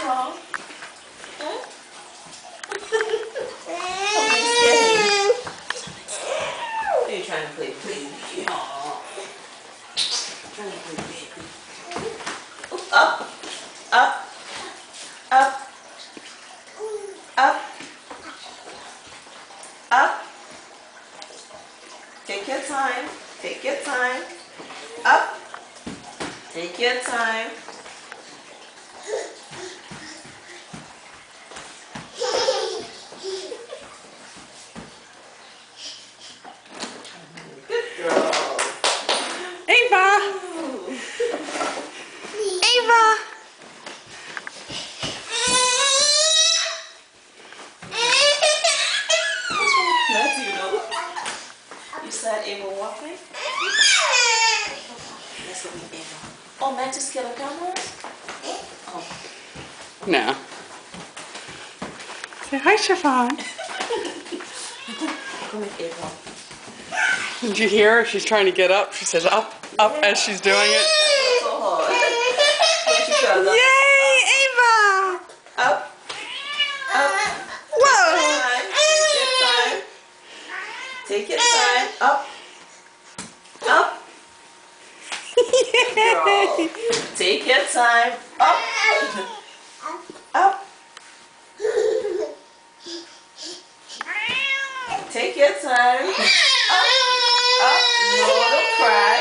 Ava? Huh? Something scared. Are you trying to play baby? Aww. Trying to play baby. Up, up, up, up, up. Take your time. Take your time. Up. Take your time. Good girl. Ava! Ava! That's you know. You said Ava walking? Let's go meet Ava. Oh, man, just get a camera? Oh. No. Say hi, Chiffon. Go meet Ava. Did you hear her? She's trying to get up. She says up, up as she's doing it. That's so hard. When she tries Yay, Ava! up, up. Whoa! Take your time. Up, up. Girl. Take your time. Up, up. Take your time. Up, up. No, don't cry.